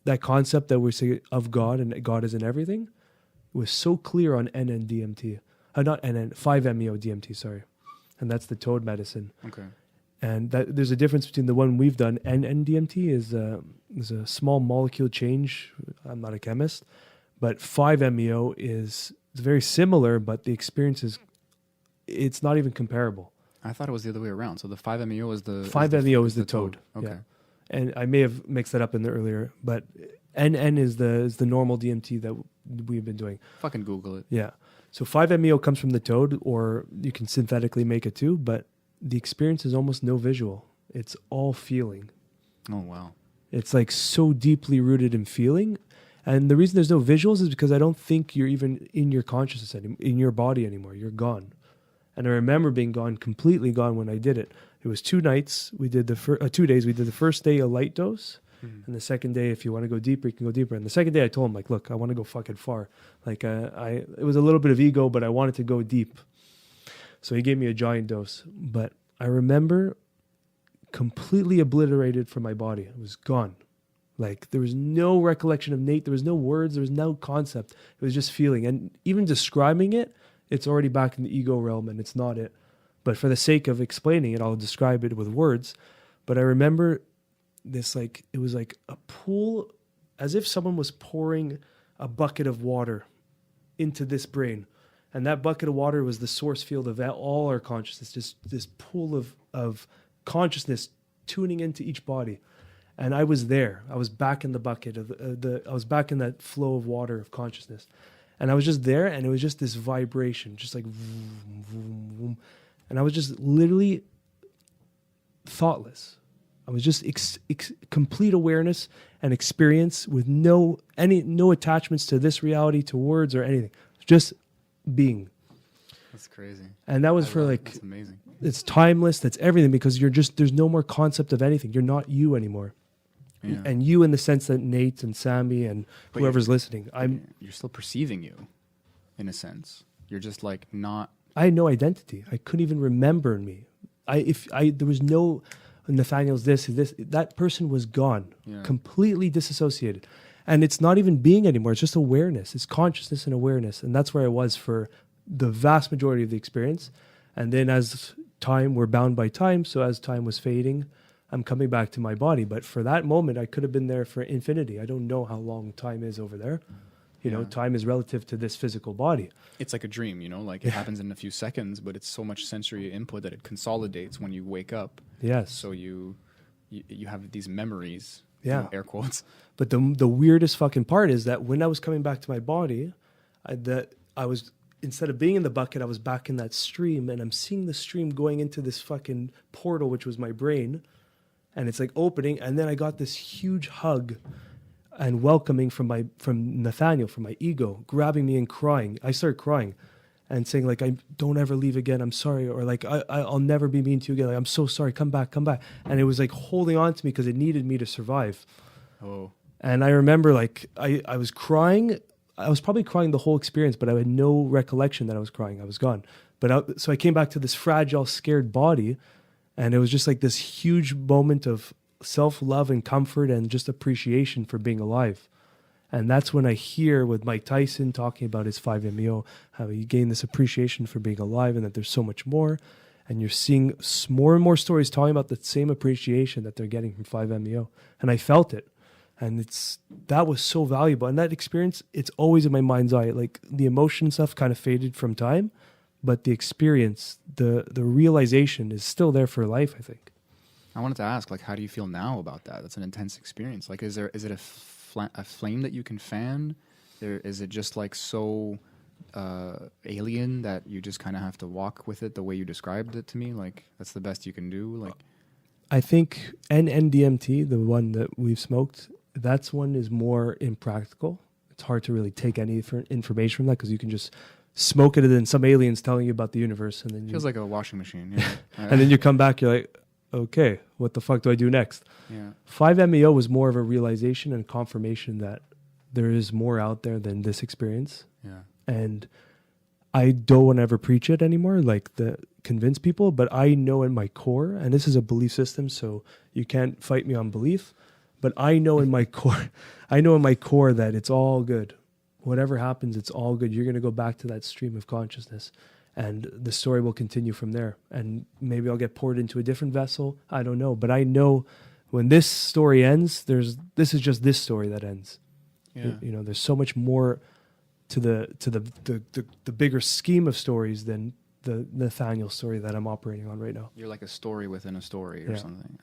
that concept that we say of God and that God is in everything was so clear on NN DMT. Not NN, 5-MeO DMT, sorry. And that's the toad medicine. Okay. And that there's a difference between the one we've done. NN DMT is a small molecule change. I'm not a chemist. But 5-MeO is very similar, but the experience it's not even comparable. I thought it was the other way around. So the 5-MeO is the... 5-MeO is the toad. Okay. Yeah. And I may have mixed that up in the earlier, but NN is the normal DMT that we've been doing. Fucking Google it. Yeah. So 5-MeO comes from the toad, or you can synthetically make it too, but the experience is almost no visual. It's all feeling. Oh, wow. It's like so deeply rooted in feeling. And the reason there's no visuals is because I don't think you're even in your consciousness, in your body anymore. You're gone. And I remember being gone, completely gone when I did it. It was 2 nights. We did 2 days. We did the first day a light dose. Mm-hmm. And the second day, if you want to go deeper, you can go deeper. And the second day I told him, like, look, I want to go fucking far. Like, it was a little bit of ego, but I wanted to go deep. So he gave me a giant dose. But I remember completely obliterated from my body. It was gone. Like, there was no recollection of Nate. There was no words. There was no concept. It was just feeling. And even describing it, it's already back in the ego realm, and it's not it. But for the sake of explaining it, I'll describe it with words. But I remember this, like, it was like a pool, as if someone was pouring a bucket of water into this brain. And that bucket of water was the source field of all our consciousness, just this pool of consciousness tuning into each body. And I was there. I was back in the bucket I was back in that flow of water of consciousness. And I was just there, and it was just this vibration, just like vroom, vroom, vroom. And I was just literally thoughtless. I was just complete awareness and experience with no attachments to this reality, to words or anything. Just being. That's crazy. And that was that's amazing. It's timeless. That's everything, because there's no more concept of anything. You're not you anymore. Yeah. And you in the sense that Nate and Sammy and whoever's listening, you're still perceiving you, in a sense. You're just like not. I had no identity. I couldn't even remember me. There was no Nathaniel's this. That person was gone, completely disassociated, and it's not even being anymore. It's just awareness. It's consciousness and awareness, and that's where I was for the vast majority of the experience. And then as time, we're bound by time, so as time was fading, I'm coming back to my body. But for that moment, I could have been there for infinity. I don't know how long time is over there. You know, time is relative to this physical body. It's like a dream, like it happens in a few seconds, but it's so much sensory input that it consolidates when you wake up. Yes. So you have these memories, air quotes. But the weirdest fucking part is that when I was coming back to my body, I was, instead of being in the bucket, I was back in that stream, and I'm seeing the stream going into this fucking portal, which was my brain. And it's like opening, and then I got this huge hug and welcoming from Nathaniel, from my ego, grabbing me and crying. I started crying and saying, like, I don't ever leave again. I'm sorry. Or like, I'll never be mean to you again. Like, I'm so sorry. Come back. And it was like holding on to me because it needed me to survive. Oh. And I remember, like, I was crying. I was probably crying the whole experience, but I had no recollection that I was crying. I was gone. So I came back to this fragile, scared body. And it was just like this huge moment of self-love and comfort and just appreciation for being alive. And that's when I hear with Mike Tyson talking about his 5-MeO, how he gained this appreciation for being alive and that there's so much more. And you're seeing more and more stories talking about the same appreciation that they're getting from 5-MeO. And I felt it. And that was so valuable. And that experience, it's always in my mind's eye. Like, the emotion stuff kind of faded from time, but the experience, the realization is still there for life, I think. I wanted to ask, like, how do you feel now about that? That's an intense experience. Like, is it a flame that you can fan? Is it just like so alien that you just kind of have to walk with it the way you described it to me? Like, that's the best you can do? Like, I think NDMT, the one that we've smoked, that's one is more impractical. It's hard to really take any information from that because you can just smoke it and then some alien's telling you about the universe. And then feels like a washing machine. Yeah. And then you come back, you're like, okay, what the fuck do I do next? Yeah. 5-MeO was more of a realization and confirmation that there is more out there than this experience. Yeah. And I don't want to ever preach it anymore, like convince people, but I know in my core, and this is a belief system, so you can't fight me on belief, But I know in my core, that it's all good. Whatever happens, it's all good. You're going to go back to that stream of consciousness, and the story will continue from there. And maybe I'll get poured into a different vessel. I don't know. But I know when this story ends, this is just this story that ends. Yeah. You know, there's so much more to the bigger scheme of stories than the Nathaniel story that I'm operating on right now. You're like a story within a story or Yeah. something.